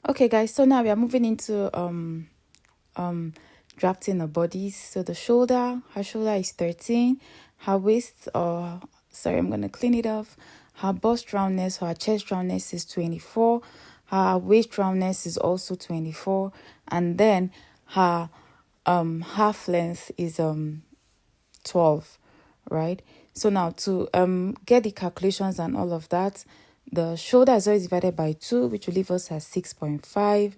Okay, guys, so now we are moving into um drafting a bodice. So the shoulder, her shoulder is 13, her waist, or sorry, I'm gonna clean it off. Her bust roundness or her chest roundness is 24, her waist roundness is also 24, and then her half length is 12, right? So now to get the calculations and all of that, the shoulder is always divided by 2, which will leave us at 6.5.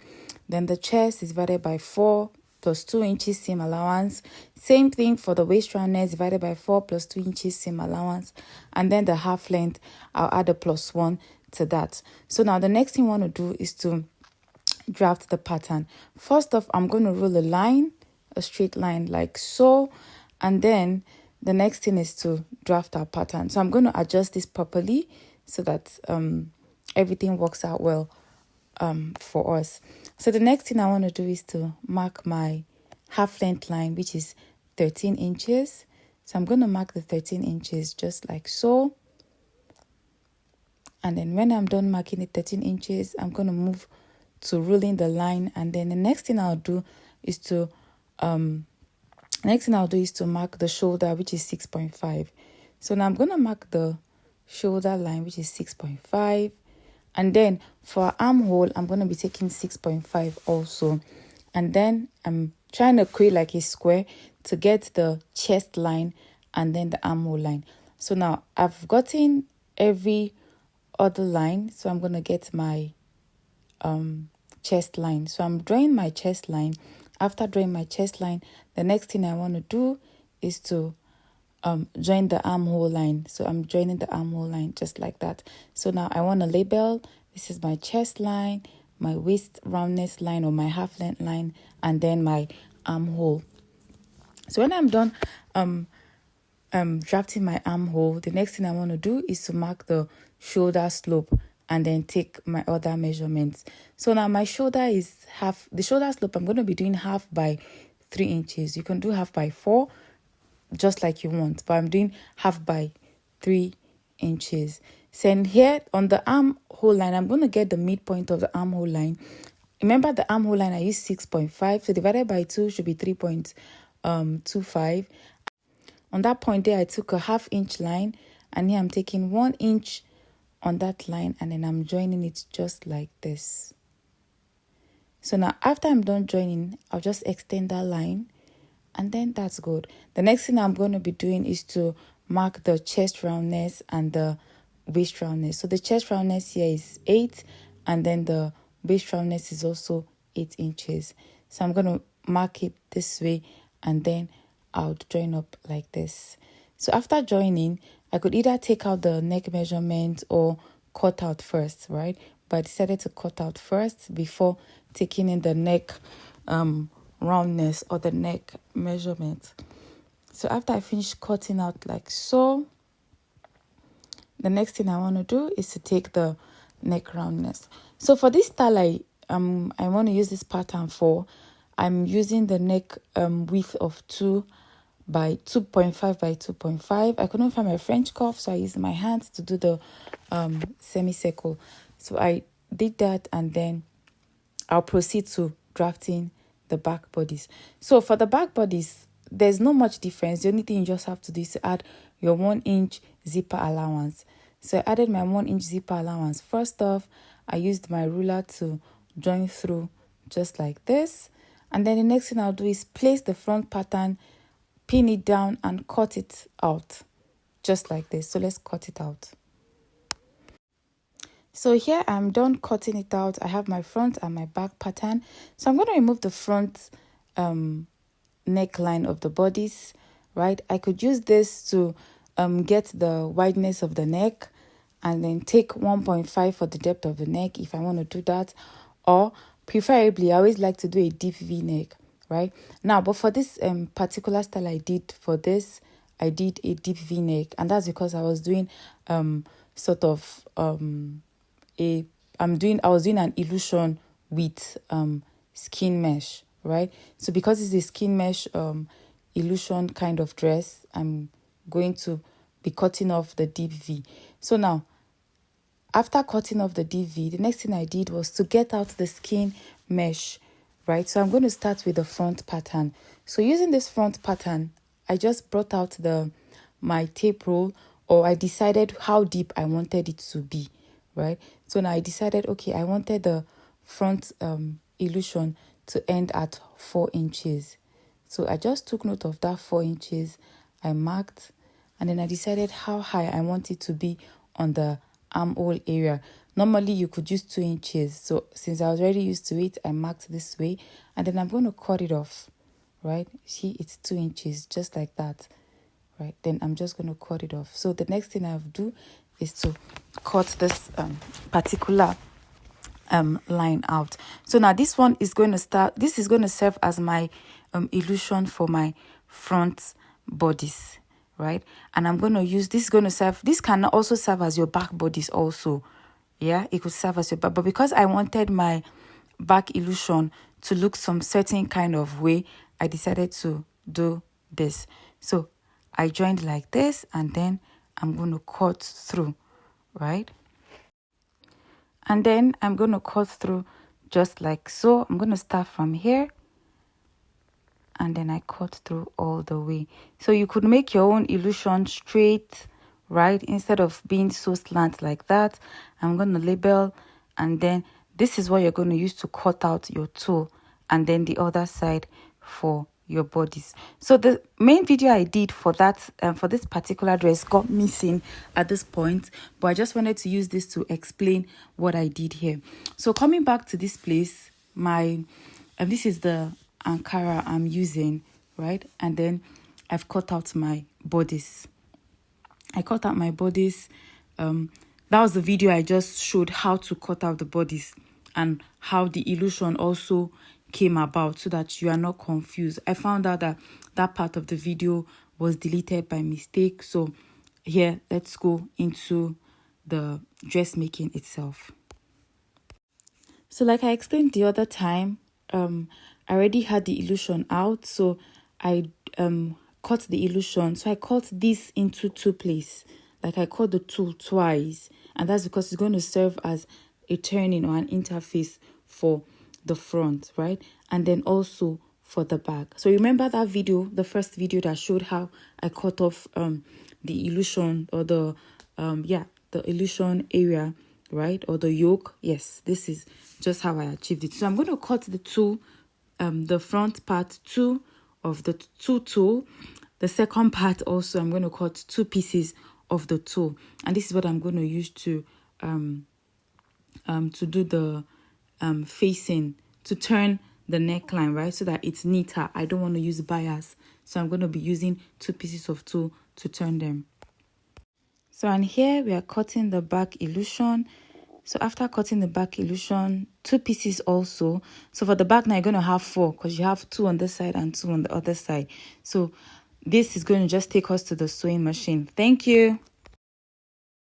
Then the chest is divided by 4 plus 2 inches seam allowance. Same thing for the waist roundness, divided by 4 plus 2 inches seam allowance. And then the half length, I'll add a plus 1 to that. So now the next thing I want to do is to draft the pattern. First off, I'm going to rule a line, a straight line like so, and then the next thing is to draft our pattern. So I'm going to adjust this properly so that everything works out well for us. So the next thing I want to do is to mark my half length line, which is 13 inches. So I'm going to mark the 13 inches just like so. And then when I'm done marking the 13 inches, I'm going to move to ruling the line. And then the next thing I'll do is to mark the shoulder, which is 6.5. So now I'm going to mark the shoulder line, which is 6.5. And then for armhole, I'm going to be taking 6.5 also. And then I'm trying to create like a square to get the chest line and then the armhole line. So now I've gotten every other line. So I'm going to get my chest line. So I'm drawing my chest line. After drawing my chest line, the next thing I want to do is to join the armhole line. So I'm joining the armhole line just like that. So now I want to label, this is my chest line, my waist roundness line or my half length line, and then my armhole. So when I'm done drafting my armhole, the next thing I want to do is to mark the shoulder slope and then take my other measurements. So now my shoulder is half, the shoulder slope, I'm going to be doing half by 3 inches. You can do half by 4, just like you want, but I'm doing half by 3 inches. So in here on the armhole line, I'm going to get the midpoint of the armhole line. Remember the armhole line, I used 6.5, so divided by 2 should be 3.25. On that point there, I took a half inch line, and here I'm taking 1 inch on that line, and then I'm joining it just like this. So now after I'm done joining, I'll just extend that line, and then that's good. The next thing I'm going to be doing is to mark the chest roundness and the waist roundness. So the chest roundness here is 8, and then the waist roundness is also 8 inches. So I'm going to mark it this way, and then I'll join up like this. So after joining, I could either take out the neck measurement or cut out first, right? But I decided to cut out first before taking in the neck roundness or the neck measurement. So after I finish cutting out like so, the next thing I want to do is to take the neck roundness. So for this style I want to use this pattern for, I'm using the neck width of 2 by 2.5 by 2.5. I couldn't find my French cuff, so I used my hands to do the semicircle. So I did that, and then I'll proceed to drafting the back bodies. So for the back bodies, there's not much difference. The only thing you just have to do is to add your 1 inch zipper allowance. So I added my 1 inch zipper allowance. First off, I used my ruler to join through just like this. And then the next thing I'll do is place the front pattern, pin it down, and cut it out just like this. So let's cut it out. So here I'm done cutting it out. I have my front and my back pattern. So I'm going to remove the front neckline of the bodice, right? I could use this to get the wideness of the neck, and then take 1.5 for the depth of the neck if I want to do that. Or preferably, I always like to do a deep V neck, right? Now, but for this particular style I did for this, I did a deep V neck, and that's because I was doing I was doing an illusion with skin mesh, right? So because it's a skin mesh illusion kind of dress, I'm going to be cutting off the deep V. So now after cutting off the DV, the next thing I did was to get out the skein mesh, right? So I'm going to start with the front pattern. So using this front pattern, I just brought out my tape roll, or I decided how deep I wanted it to be, right? So now I decided, okay, I wanted the front illusion to end at 4 inches. So I just took note of that 4 inches. I marked, and then I decided how high I want it to be on the armhole area. Normally you could use 2 inches. So since I was already used to it, I marked this way, and then I'm going to cut it off, right? See, it's 2 inches, just like that, right? Then I'm just going to cut it off. So the next thing I'll do is to cut this particular line out. So now this one is going to start, this is going to serve as my illusion for my front bodice, right? And I'm going to use this, going to serve, this can also serve as your back bodice also. Yeah, it could serve as your back, but because I wanted my back illusion to look some certain kind of way, I decided to do this. So I joined like this, and then I'm going to cut through, right? And then I'm going to cut through just like so. I'm going to start from here, and then I cut through all the way. So you could make your own illusion straight, right? Instead of being so slant like that. I'm going to label, and then this is what you're going to use to cut out your toe, and then the other side for your bodies. So the main video I did for that for this particular dress got missing at this point, but I just wanted to use this to explain what I did here. So coming back to this place, my this is the Ankara I'm using, right? And then I've cut out my bodice. I cut out my bodice. That was the video I just showed how to cut out the bodice and how the illusion also came about, so that you are not confused. I found out that that part of the video was deleted by mistake. So here, let's go into the dressmaking itself. So like I explained the other time, I already had the illusion out, so I cut the illusion. So I cut this into 2 places. Like I cut the tool twice, and that's because it's going to serve as a turning or an interface for the front, right? And then also for the back. So remember that video, the first video that showed how I cut off the illusion, or the the illusion area, right? Or the yoke. Yes, this is just how I achieved it. So I'm going to cut the two, the front part 2 of the 2 toe. The second part also, I'm going to cut 2 pieces of the toe, and this is what I'm going to use to do the facing, to turn the neckline, right, so that it's neater. I don't want to use bias, so I'm going to be using 2 pieces of toe to turn them. So and here we are cutting the back illusion. So after cutting the back illusion, 2 pieces also. So for the back now, you're going to have 4, because you have 2 on this side and 2 on the other side. So this is going to just take us to the sewing machine. Thank you.